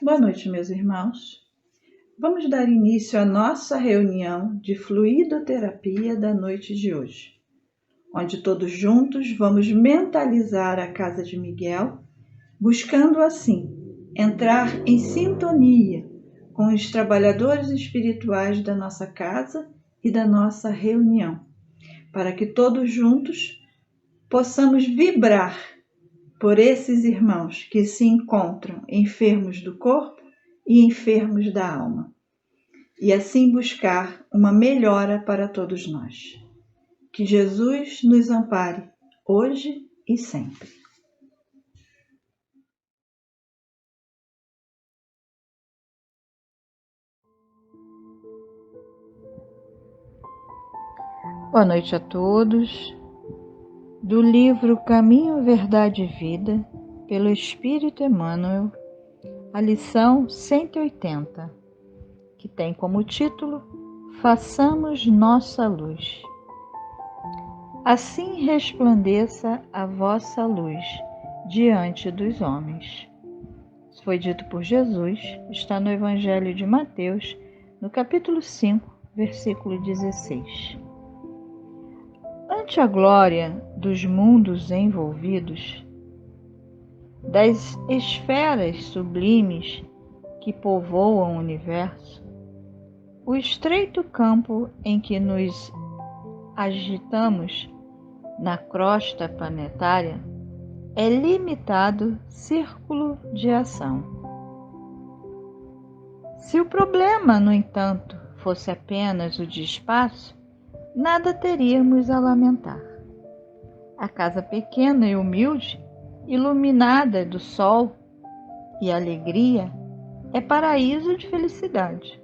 Boa noite, meus irmãos. Vamos dar início à nossa reunião de fluidoterapia da noite de hoje, onde todos juntos vamos mentalizar a casa de Miguel, buscando assim entrar em sintonia com os trabalhadores espirituais da nossa casa e da nossa reunião, para que todos juntos possamos vibrar por esses irmãos que se encontram enfermos do corpo e enfermos da alma, e assim buscar uma melhora para todos nós. Que Jesus nos ampare hoje e sempre. Boa noite a todos. Do livro Caminho, Verdade e Vida, pelo Espírito Emmanuel, a lição 180, que tem como título Façamos Nossa Luz. Assim resplandeça a vossa luz diante dos homens. Isso foi dito por Jesus, está no Evangelho de Mateus, no capítulo 5, versículo 16. Ante a glória dos mundos envolvidos, das esferas sublimes que povoam o universo, o estreito campo em que nos agitamos na crosta planetária é limitado círculo de ação. Se o problema, no entanto, fosse apenas o de espaço, nada teríamos a lamentar. A casa pequena e humilde, iluminada do sol e alegria, é paraíso de felicidade.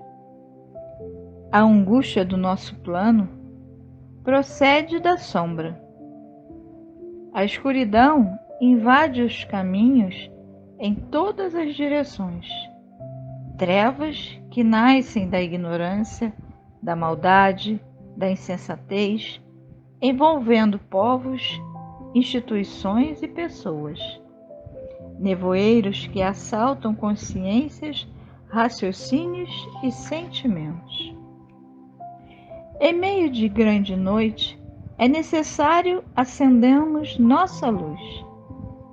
A angústia do nosso plano procede da sombra. A escuridão invade os caminhos em todas as direções. Trevas que nascem da ignorância, da maldade, da insensatez, envolvendo povos, instituições e pessoas. Nevoeiros que assaltam consciências, raciocínios e sentimentos. Em meio de grande noite, é necessário acendermos nossa luz.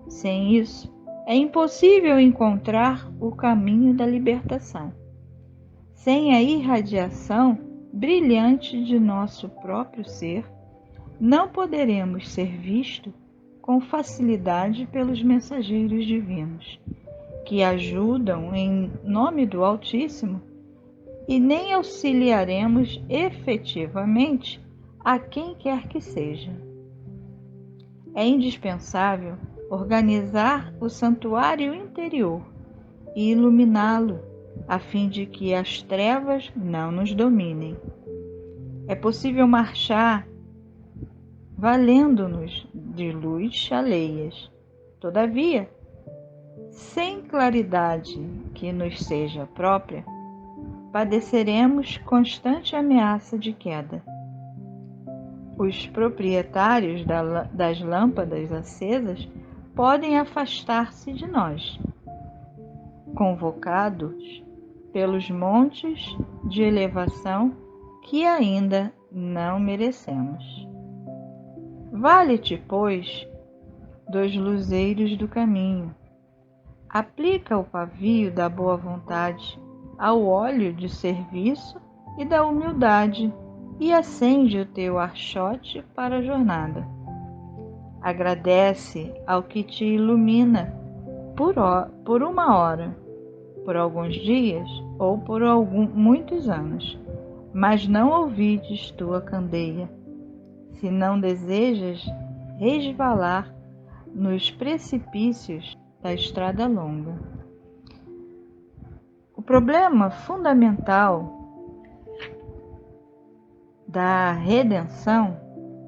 Sem isso, é impossível encontrar o caminho da libertação. Sem a irradiação brilhante de nosso próprio ser, não poderemos ser vistos com facilidade pelos mensageiros divinos, que ajudam em nome do Altíssimo, e nem auxiliaremos efetivamente a quem quer que seja. É indispensável organizar o santuário interior e iluminá-lo, a fim de que as trevas não nos dominem. É possível marchar valendo-nos de luz alheias. Todavia, sem claridade que nos seja própria, padeceremos constante ameaça de queda. Os proprietários das lâmpadas acesas podem afastar-se de nós, convocados pelos montes de elevação que ainda não merecemos. Vale-te, pois, dos luzeiros do caminho. Aplica o pavio da boa vontade ao óleo de serviço e da humildade e acende o teu archote para a jornada. Agradece ao que te ilumina por uma hora, por alguns dias ou por muitos anos, mas não ouvides tua candeia, se não desejas resvalar nos precipícios da estrada longa. O problema fundamental da redenção,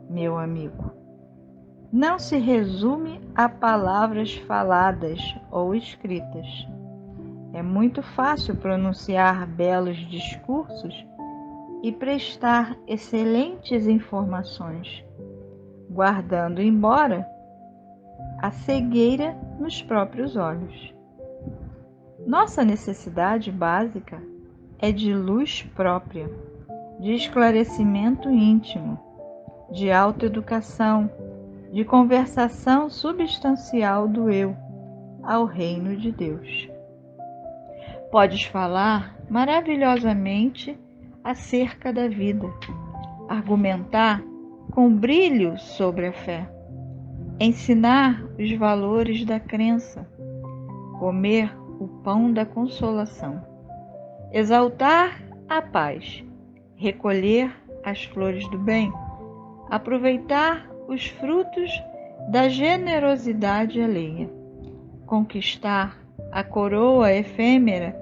meu amigo, não se resume a palavras faladas ou escritas. É muito fácil pronunciar belos discursos e prestar excelentes informações, guardando embora a cegueira nos próprios olhos. Nossa necessidade básica é de luz própria, de esclarecimento íntimo, de autoeducação, de conversação substancial do eu ao reino de Deus. Podes falar maravilhosamente acerca da vida, argumentar com brilho sobre a fé, ensinar os valores da crença, comer o pão da consolação, exaltar a paz, recolher as flores do bem, aproveitar os frutos da generosidade alheia, conquistar a coroa efêmera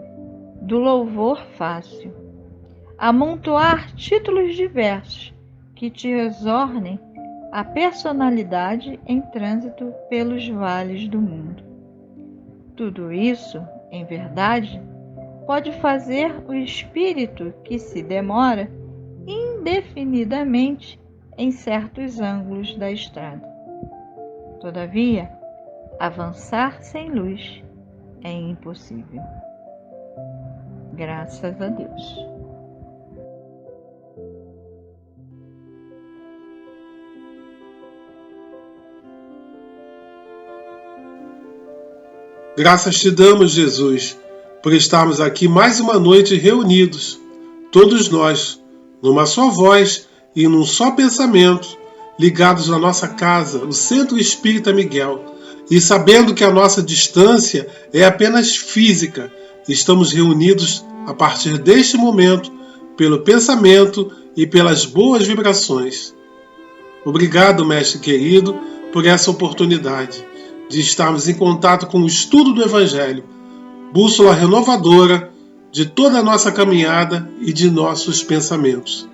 do louvor fácil, amontoar títulos diversos que te exornem a personalidade em trânsito pelos vales do mundo. Tudo isso, em verdade, pode fazer o espírito que se demora indefinidamente em certos ângulos da estrada. Todavia, avançar sem luz é impossível. Graças a Deus. Graças te damos, Jesus, por estarmos aqui mais uma noite reunidos, todos nós, numa só voz e num só pensamento, ligados à nossa casa, o Centro Espírita Miguel, e sabendo que a nossa distância é apenas física, estamos reunidos a partir deste momento pelo pensamento e pelas boas vibrações. Obrigado, Mestre querido, por essa oportunidade de estarmos em contato com o estudo do Evangelho, bússola renovadora de toda a nossa caminhada e de nossos pensamentos.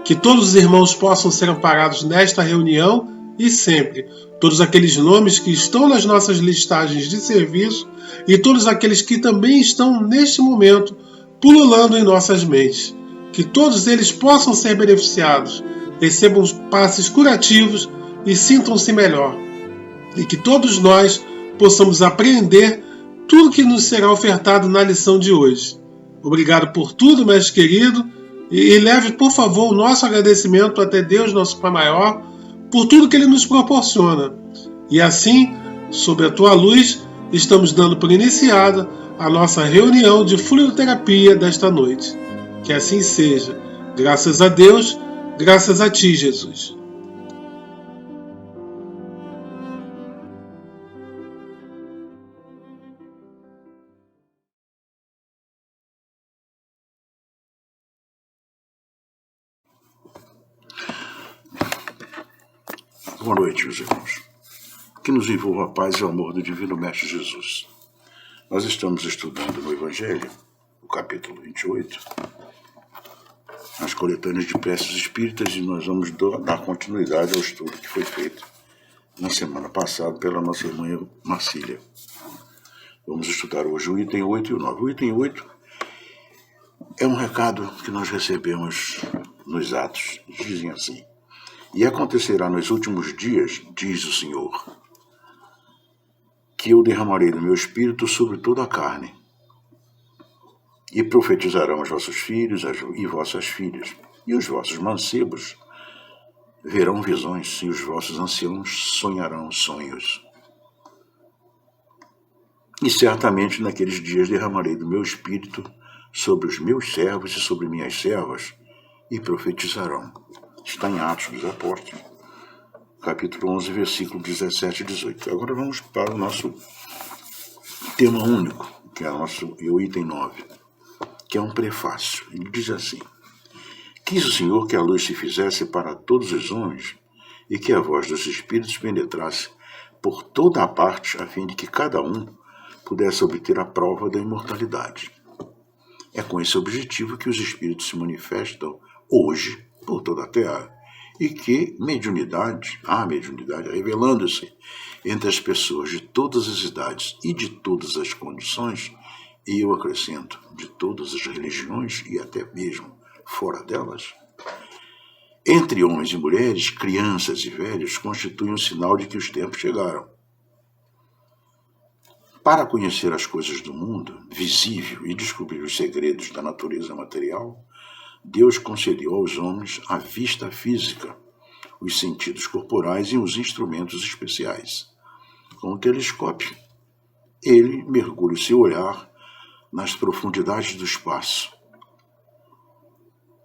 Que todos os irmãos possam ser amparados nesta reunião e sempre, todos aqueles nomes que estão nas nossas listagens de serviço e todos aqueles que também estão neste momento pululando em nossas mentes. Que todos eles possam ser beneficiados, recebam passes curativos e sintam-se melhor. E que todos nós possamos apreender tudo que nos será ofertado na lição de hoje. Obrigado por tudo, mestre querido, e leve, por favor, o nosso agradecimento até Deus, nosso Pai Maior, por tudo que Ele nos proporciona. E assim, sob a Tua luz, estamos dando por iniciada a nossa reunião de fluidoterapia desta noite. Que assim seja. Graças a Deus, graças a Ti, Jesus. Boa noite, meus irmãos. Que nos envolva a paz e o amor do Divino Mestre Jesus. Nós estamos estudando no Evangelho, o capítulo 28, as coletâneas de preces espíritas, e nós vamos dar continuidade ao estudo que foi feito na semana passada pela nossa irmã Marcília. Vamos estudar hoje o item 8 e o 9. O item 8 é um recado que nós recebemos nos Atos. Dizem assim: e acontecerá nos últimos dias, diz o Senhor, que eu derramarei do meu espírito sobre toda a carne, e profetizarão os vossos filhos e vossas filhas, e os vossos mancebos verão visões, e os vossos anciãos sonharão sonhos. E certamente naqueles dias derramarei do meu espírito sobre os meus servos e sobre minhas servas, e profetizarão. Está em Atos dos Apóstolos, capítulo 11, versículo 17 e 18. Agora vamos para o nosso tema único, que é o item 9, que é um prefácio. Ele diz assim: quis o Senhor que a luz se fizesse para todos os homens e que a voz dos Espíritos penetrasse por toda a parte, a fim de que cada um pudesse obter a prova da imortalidade. É com esse objetivo que os Espíritos se manifestam hoje por toda a Terra, e que há mediunidade revelando-se entre as pessoas de todas as idades e de todas as condições, e eu acrescento, de todas as religiões e até mesmo fora delas. Entre homens e mulheres, crianças e velhos, constituem um sinal de que os tempos chegaram. Para conhecer as coisas do mundo visível e descobrir os segredos da natureza material, Deus concedeu aos homens a vista física, os sentidos corporais e os instrumentos especiais. Com o telescópio, ele mergulha o seu olhar nas profundidades do espaço.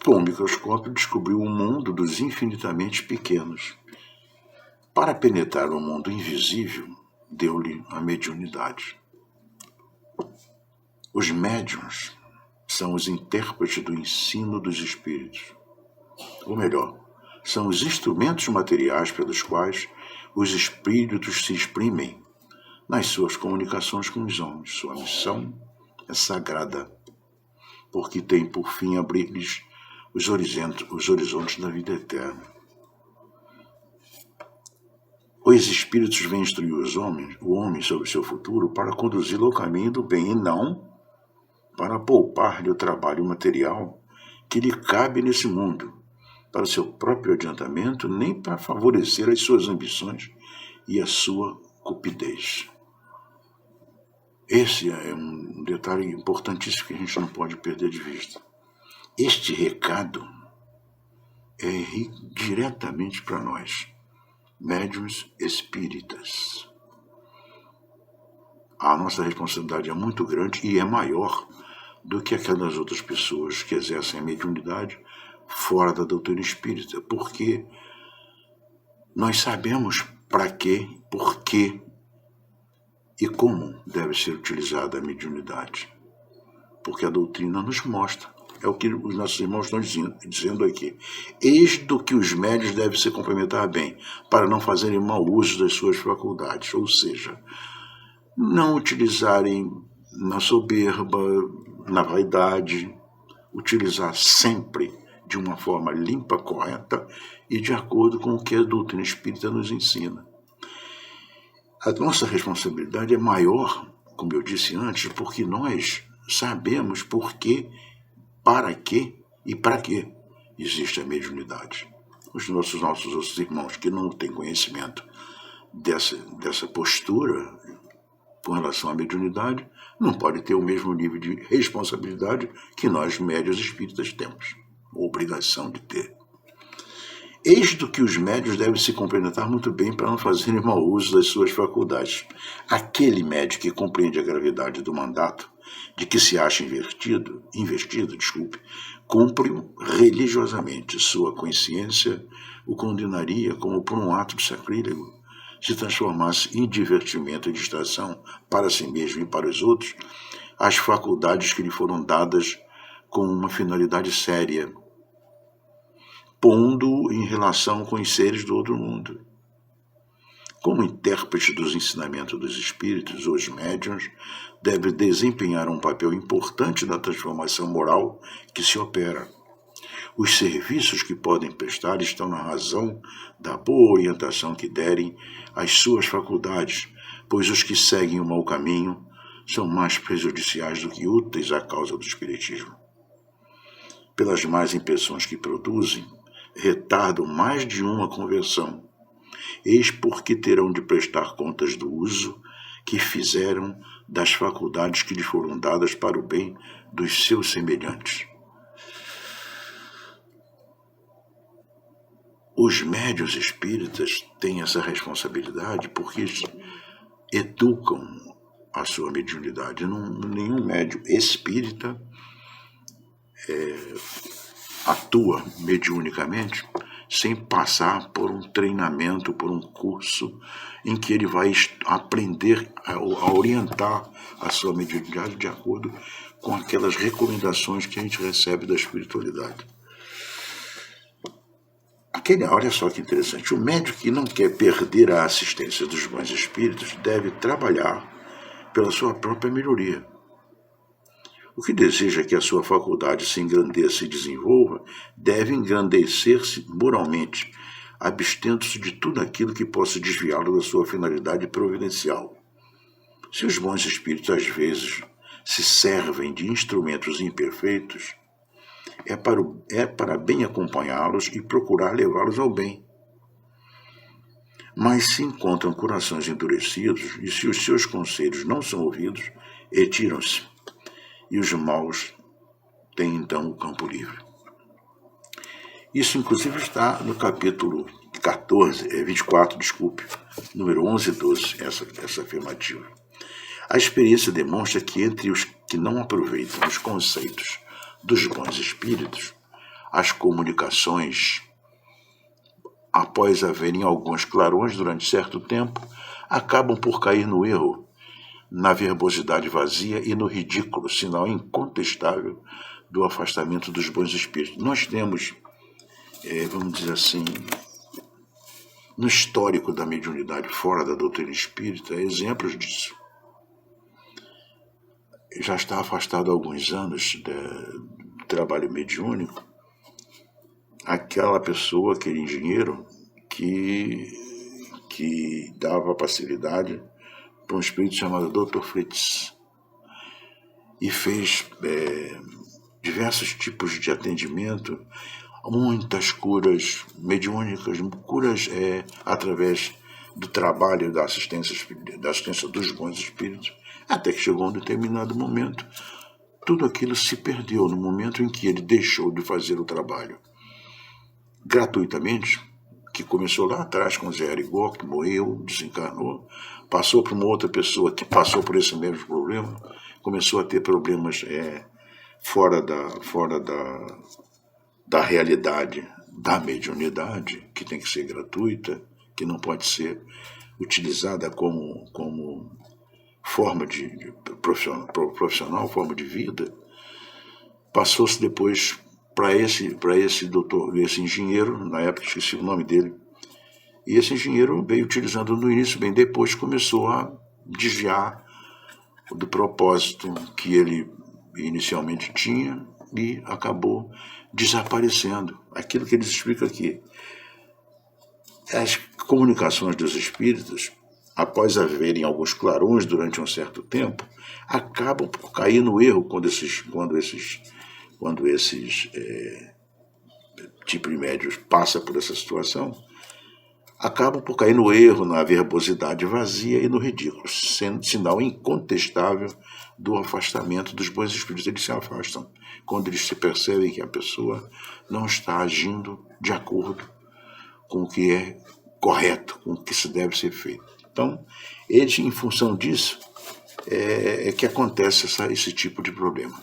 Com o microscópio, descobriu o mundo dos infinitamente pequenos. Para penetrar o mundo invisível, deu-lhe a mediunidade. Os médiuns são os intérpretes do ensino dos espíritos. Ou melhor, são os instrumentos materiais pelos quais os espíritos se exprimem nas suas comunicações com os homens. Sua missão é sagrada, porque tem por fim abrir-lhes os horizontes da vida eterna. Os espíritos vêm instruir o homem sobre seu futuro para conduzi-lo ao caminho do bem e não para poupar-lhe o trabalho material que lhe cabe nesse mundo, para seu próprio adiantamento, nem para favorecer as suas ambições e a sua cupidez. Esse é um detalhe importantíssimo que a gente não pode perder de vista. Este recado é diretamente para nós, médiuns espíritas. A nossa responsabilidade é muito grande e é maior do que aquelas outras pessoas que exercem a mediunidade fora da doutrina espírita, porque nós sabemos para quê, por quê e como deve ser utilizada a mediunidade. Porque a doutrina nos mostra, é o que os nossos irmãos estão dizendo aqui. Eis do que os médiuns devem se complementar bem, para não fazerem mau uso das suas faculdades, ou seja, não utilizarem na soberba, na vaidade, utilizar sempre de uma forma limpa, correta e de acordo com o que a doutrina espírita nos ensina. A nossa responsabilidade é maior, como eu disse antes, porque nós sabemos por quê, para quê e para quê existe a mediunidade. Os nossos outros irmãos que não têm conhecimento dessa postura com relação à mediunidade não podem ter o mesmo nível de responsabilidade que nós, médiuns espíritas, temos. Obrigação de ter. Eis do que os médiuns devem se complementar muito bem para não fazerem mau uso das suas faculdades. Aquele médium que compreende a gravidade do mandato de que se acha investido, cumpre religiosamente. Sua consciência o condenaria como por um ato de sacrílego se transformasse em divertimento e distração para si mesmo e para os outros as faculdades que lhe foram dadas com uma finalidade séria, pondo em relação com os seres do outro mundo. Como intérprete dos ensinamentos dos espíritos, os médiuns devem desempenhar um papel importante na transformação moral que se opera. Os serviços que podem prestar estão na razão da boa orientação que derem às suas faculdades, pois os que seguem o mau caminho são mais prejudiciais do que úteis à causa do espiritismo. Pelas más impressões que produzem, retardam mais de uma conversão. Eis porque terão de prestar contas do uso que fizeram das faculdades que lhes foram dadas para o bem dos seus semelhantes. Os médiuns espíritas têm essa responsabilidade porque educam a sua mediunidade. Nenhum médium espírita atua mediunicamente sem passar por um treinamento, por um curso em que ele vai aprender a orientar a sua mediunidade de acordo com aquelas recomendações que a gente recebe da espiritualidade. Olha só que interessante, o médium que não quer perder a assistência dos bons espíritos deve trabalhar pela sua própria melhoria. O que deseja que a sua faculdade se engrandeça e desenvolva deve engrandecer-se moralmente, abstendo-se de tudo aquilo que possa desviá-lo da sua finalidade providencial. Se os bons espíritos às vezes se servem de instrumentos imperfeitos, é para bem acompanhá-los e procurar levá-los ao bem. Mas se encontram corações endurecidos, e se os seus conselhos não são ouvidos, retiram-se, e os maus têm então o campo livre. Isso, inclusive, está no capítulo 24, número 11 e 12, essa afirmativa. A experiência demonstra que entre os que não aproveitam os conceitos dos bons espíritos, as comunicações, após haverem alguns clarões durante certo tempo, acabam por cair no erro, na verbosidade vazia e no ridículo, sinal incontestável do afastamento dos bons espíritos. Nós temos, vamos dizer assim, no histórico da mediunidade fora da doutrina espírita, exemplos disso. Já está afastado há alguns anos do trabalho mediúnico aquela pessoa, aquele engenheiro que dava passividade para um espírito chamado Dr. Fritz e fez diversos tipos de atendimento, muitas curas mediúnicas, curas através do trabalho da assistência dos bons espíritos, até que chegou um determinado momento, tudo aquilo se perdeu no momento em que ele deixou de fazer o trabalho gratuitamente, que começou lá atrás com Zé Arigó, que morreu, desencarnou, passou para uma outra pessoa que passou por esse mesmo problema, começou a ter problemas fora da realidade da mediunidade, que tem que ser gratuita, que não pode ser utilizada como forma de profissional, forma de vida. Passou-se depois para esse doutor, esse engenheiro, na época esqueci o nome dele, e esse engenheiro veio utilizando no início, bem depois começou a desviar do propósito que ele inicialmente tinha e acabou desaparecendo. Aquilo que eles explicam aqui. As comunicações dos espíritos, após haverem alguns clarões durante um certo tempo, acabam por cair no erro quando esses tipos de médios passam por essa situação, acabam por cair no erro, na verbosidade vazia e no ridículo, sendo sinal incontestável do afastamento dos bons espíritos. Eles se afastam quando eles se percebem que a pessoa não está agindo de acordo com o que é correto, com o que se deve ser feito. Então, eles, em função disso, é que acontece esse tipo de problema.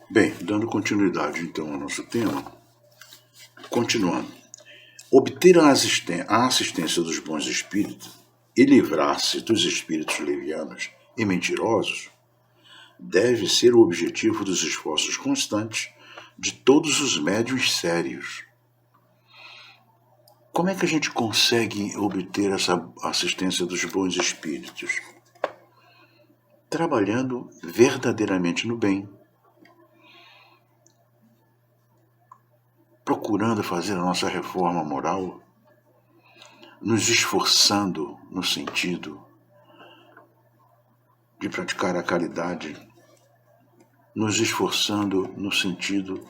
Bem, dando continuidade então ao nosso tema, continuando. Obter a assistência dos bons espíritos e livrar-se dos espíritos levianos e mentirosos deve ser o objetivo dos esforços constantes de todos os médiuns sérios. Como é que a gente consegue obter essa assistência dos bons espíritos? Trabalhando verdadeiramente no bem, procurando fazer a nossa reforma moral, nos esforçando no sentido de praticar a caridade, nos esforçando no sentido,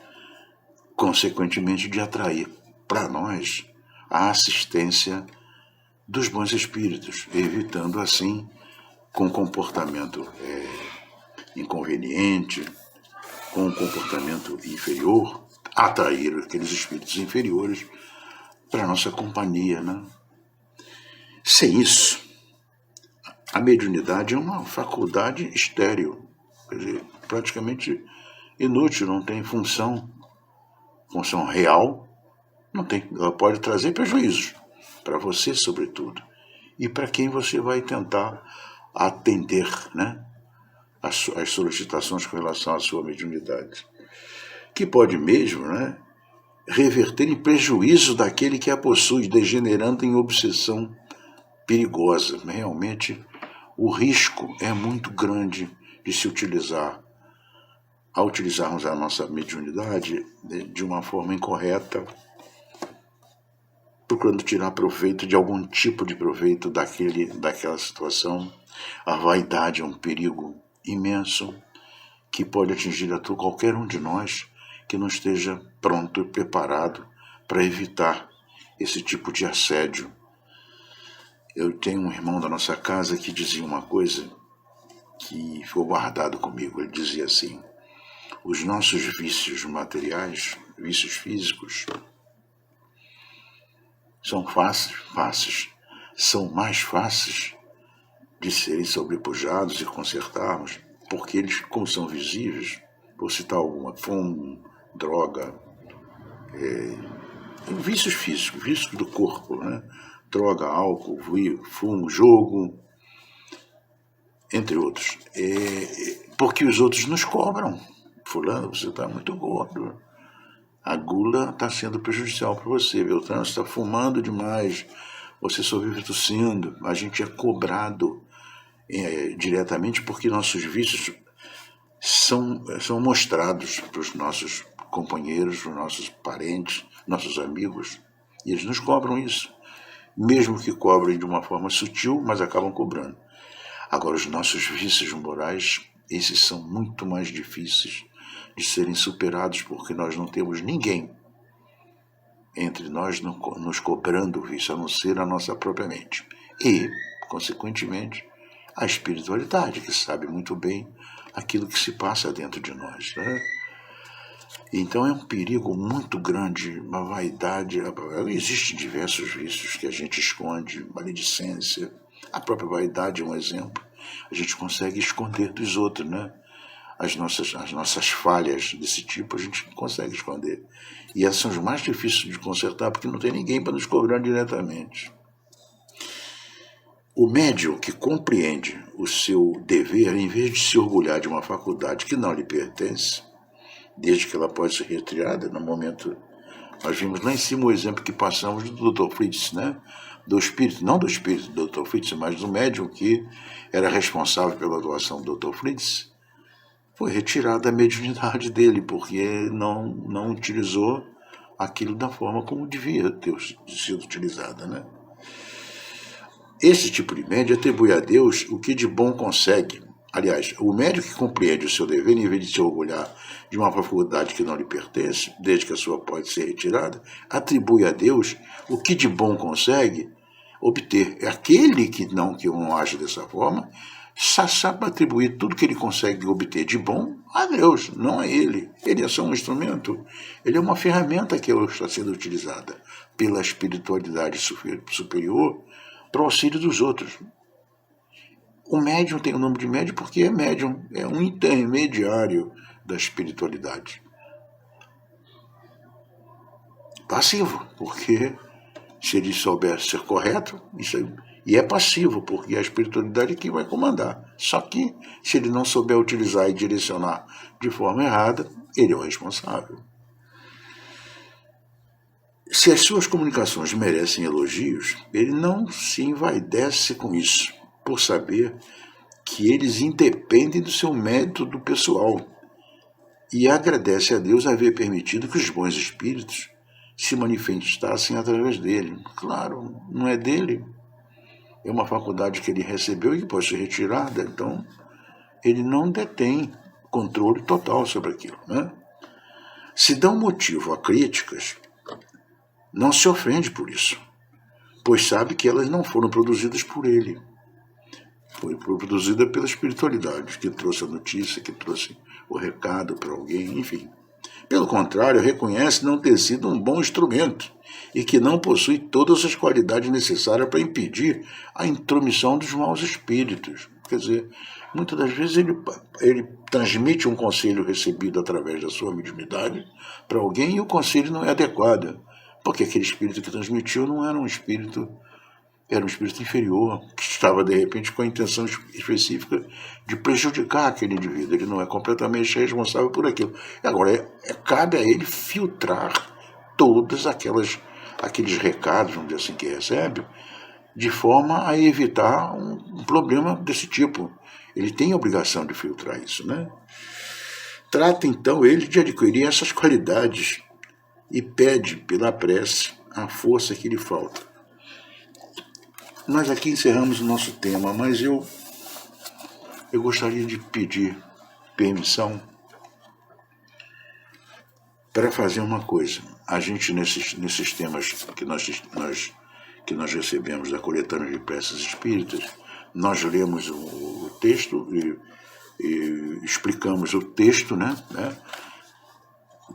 consequentemente, de atrair para nós a assistência dos bons espíritos, evitando assim, com comportamento inconveniente, com um comportamento inferior, atrair aqueles espíritos inferiores para a nossa companhia, né? Sem isso, a mediunidade é uma faculdade estéril, quer dizer, praticamente inútil, não tem função real, não tem. Ela pode trazer prejuízos para você, sobretudo, e para quem você vai tentar atender, né, as solicitações com relação à sua mediunidade, que pode mesmo, né, reverter em prejuízo daquele que a possui, degenerando em obsessão perigosa. Realmente, o risco é muito grande de se utilizarmos a nossa mediunidade de uma forma incorreta, procurando tirar proveito de algum tipo de proveito daquela situação. A vaidade é um perigo imenso que pode atingir a qualquer um de nós que não esteja pronto e preparado para evitar esse tipo de assédio. Eu tenho um irmão da nossa casa que dizia uma coisa que ficou guardado comigo. Ele dizia assim: os nossos vícios materiais, vícios físicos, são são mais fáceis de serem sobrepujados e consertarmos, porque eles, como são visíveis, por citar alguma, fumo, droga, vícios físicos, vícios do corpo, né? Droga, álcool, fumo, jogo, entre outros. Porque os outros nos cobram. Fulano, você está muito gordo. A gula está sendo prejudicial para você. Beltrano, você está fumando demais. Você só vive tossindo. A gente é cobrado diretamente porque nossos vícios são mostrados para os nossos companheiros, para os nossos parentes, nossos amigos. E eles nos cobram isso. Mesmo que cobrem de uma forma sutil, mas acabam cobrando. Agora, os nossos vícios morais, esses são muito mais difíceis de serem superados, porque nós não temos ninguém entre nós nos cobrando o vício, a não ser a nossa própria mente. E, consequentemente, a espiritualidade, que sabe muito bem aquilo que se passa dentro de nós, né? Então é um perigo muito grande, uma vaidade. Existem diversos vícios que a gente esconde, maledicência, a própria vaidade é um exemplo. A gente consegue esconder dos outros, né? As nossas falhas desse tipo a gente consegue esconder. E essas são as mais difíceis de consertar, porque não tem ninguém para nos cobrar diretamente. O médium que compreende o seu dever, em vez de se orgulhar de uma faculdade que não lhe pertence, desde que ela pode ser retirada no momento. Nós vimos lá em cima o exemplo que passamos do Dr. Fritz, né? Do espírito, não do espírito do Dr. Fritz, mas do médium que era responsável pela doação do Dr. Fritz. Foi retirada a mediunidade dele, porque não utilizou aquilo da forma como devia ter sido utilizada, né? Esse tipo de médium atribui a Deus o que de bom consegue. Aliás, o médium que compreende o seu dever, em vez de se orgulhar de uma faculdade que não lhe pertence, desde que a sua pode ser retirada, atribui a Deus o que de bom consegue obter. É aquele que não age dessa forma, sabe atribuir tudo que ele consegue obter de bom a Deus, não a ele. Ele é só um instrumento, ele é uma ferramenta que está sendo utilizada pela espiritualidade superior para o auxílio dos outros. O médium tem o nome de médium porque é médium, é um intermediário da espiritualidade. Passivo, porque se ele souber ser correto, e é passivo, porque é a espiritualidade que vai comandar. Só que, se ele não souber utilizar e direcionar de forma errada, ele é o responsável. Se as suas comunicações merecem elogios, ele não se envaidece com isso, por saber que eles independem do seu método pessoal, e agradece a Deus haver permitido que os bons espíritos se manifestassem através dele. Claro, não é dele, é uma faculdade que ele recebeu e que pode ser retirada, então ele não detém controle total sobre aquilo, né? Se dão motivo a críticas, não se ofende por isso, pois sabe que elas não foram produzidas por ele. Foi produzida pela espiritualidade, que trouxe a notícia, que trouxe o recado para alguém, enfim. Pelo contrário, reconhece não ter sido um bom instrumento e que não possui todas as qualidades necessárias para impedir a intromissão dos maus espíritos. Quer dizer, muitas das vezes ele transmite um conselho recebido através da sua mediunidade para alguém e o conselho não é adequado, porque aquele espírito que transmitiu não era um espírito... Era um espírito inferior, que estava, de repente, com a intenção específica de prejudicar aquele indivíduo. Ele não é completamente responsável por aquilo. Agora, cabe a ele filtrar todos aqueles recados, vamos dizer assim, que recebe, de forma a evitar um problema desse tipo. Ele tem a obrigação de filtrar isso, né? Trata, então, ele de adquirir essas qualidades e pede, pela prece, a força que lhe falta. Nós aqui encerramos o nosso tema, mas eu gostaria de pedir permissão para fazer uma coisa. a gente, nesses temas que nós recebemos da coletânea de preces espíritas, nós lemos o texto e explicamos o texto, né,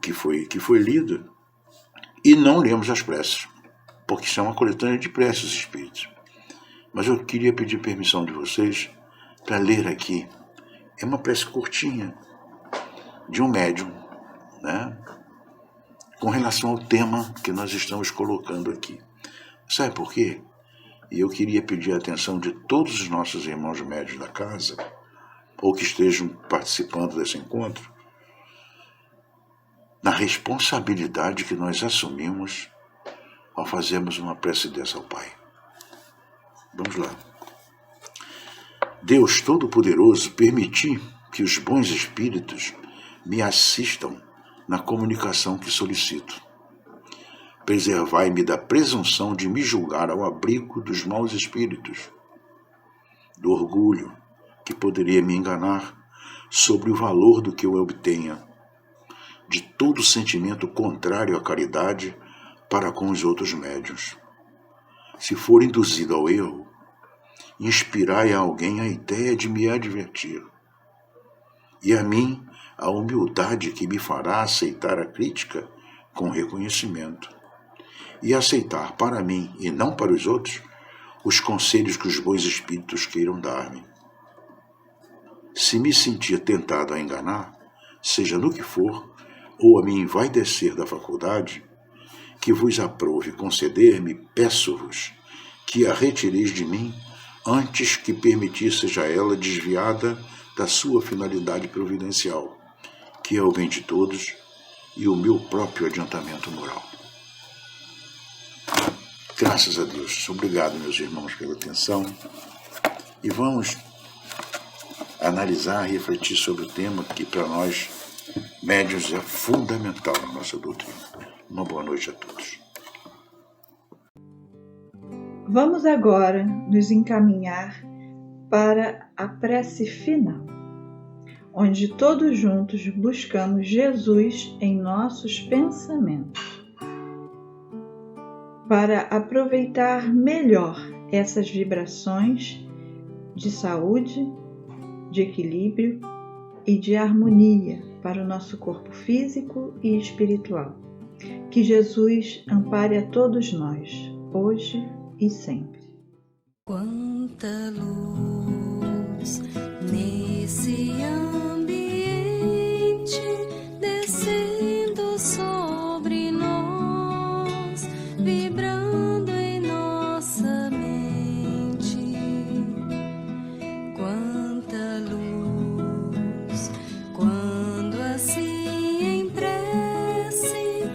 que foi lido, e não lemos as preces, porque isso é uma coletânea de preces espíritas. Mas eu queria pedir permissão de vocês para ler aqui. É uma prece curtinha de um médium, né, com relação ao tema que nós estamos colocando aqui. Sabe por quê? E eu queria pedir a atenção de todos os nossos irmãos médios da casa, ou que estejam participando desse encontro, na responsabilidade que nós assumimos ao fazermos uma prece dessa ao Pai. Vamos lá. Deus Todo-Poderoso, permiti que os bons espíritos me assistam na comunicação que solicito. Preservai-me da presunção de me julgar ao abrigo dos maus espíritos, do orgulho que poderia me enganar sobre o valor do que eu obtenha, de todo sentimento contrário à caridade para com os outros médiuns. Se for induzido ao erro, inspirai a alguém a ideia de me advertir, e a mim a humildade que me fará aceitar a crítica com reconhecimento, e aceitar para mim e não para os outros os conselhos que os bons espíritos queiram dar-me. Se me sentir tentado a enganar, seja no que for, ou a me envaidecer da faculdade, que vos aprove conceder-me, peço-vos que a retireis de mim antes que permitir seja ela desviada da sua finalidade providencial, que é o bem de todos e o meu próprio adiantamento moral. Graças a Deus. Obrigado, meus irmãos, pela atenção. E vamos analisar e refletir sobre o tema que para nós, médiuns, é fundamental na nossa doutrina. Uma boa noite a todos. Vamos agora nos encaminhar para a prece final, onde todos juntos buscamos Jesus em nossos pensamentos, para aproveitar melhor essas vibrações de saúde, de equilíbrio e de harmonia para o nosso corpo físico e espiritual. Que Jesus ampare a todos nós, hoje e sempre. Quanta luz nesse ambiente, descendo sobre nós, vibrando em nossa mente. Quanta luz, quando assim em prece,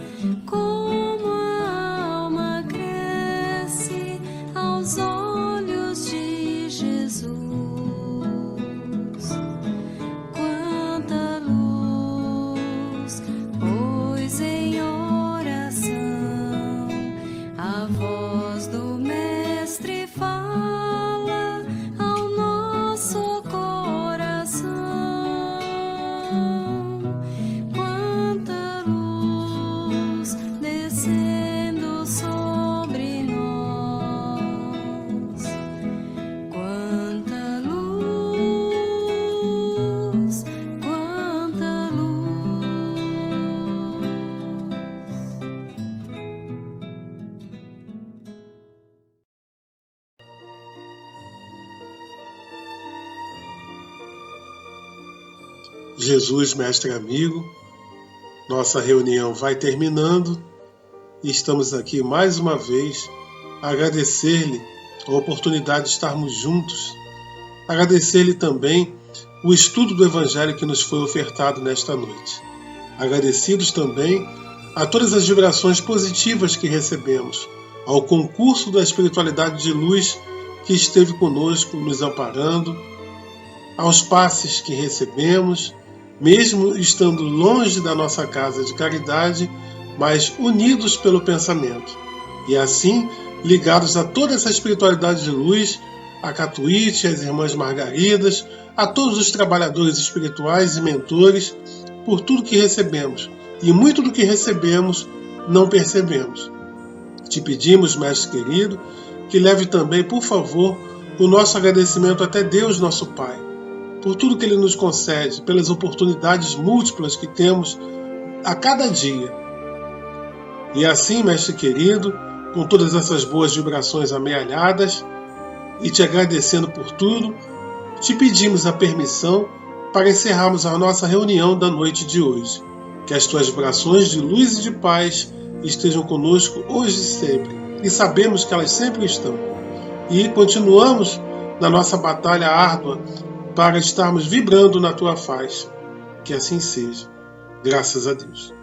como a alma cresce aos olhos de Jesus. Quanta luz, pois em oração a voz do Mestre fala ao nosso coração. Quanta luz descendo sobre nós. Quanta luz, quanta luz. Jesus, mestre amigo, nossa reunião vai terminando e estamos aqui mais uma vez a agradecer-lhe a oportunidade de estarmos juntos, agradecer-lhe também o estudo do Evangelho que nos foi ofertado nesta noite. Agradecidos também a todas as vibrações positivas que recebemos, ao concurso da espiritualidade de luz que esteve conosco nos amparando, aos passes que recebemos, mesmo estando longe da nossa casa de caridade, mas unidos pelo pensamento, e assim ligados a toda essa espiritualidade de luz, a Catuíte, as Irmãs Margaridas, a todos os trabalhadores espirituais e mentores, por tudo que recebemos. E muito do que recebemos não percebemos. Te pedimos, Mestre querido, que leve também, por favor, o nosso agradecimento até Deus, nosso Pai, por tudo que Ele nos concede, pelas oportunidades múltiplas que temos a cada dia. E assim, Mestre querido, com todas essas boas vibrações amealhadas, e te agradecendo por tudo, te pedimos a permissão para encerrarmos a nossa reunião da noite de hoje. Que as tuas vibrações de luz e de paz estejam conosco hoje e sempre, e sabemos que elas sempre estão. E continuamos na nossa batalha árdua para estarmos vibrando na tua face. Que assim seja. Graças a Deus.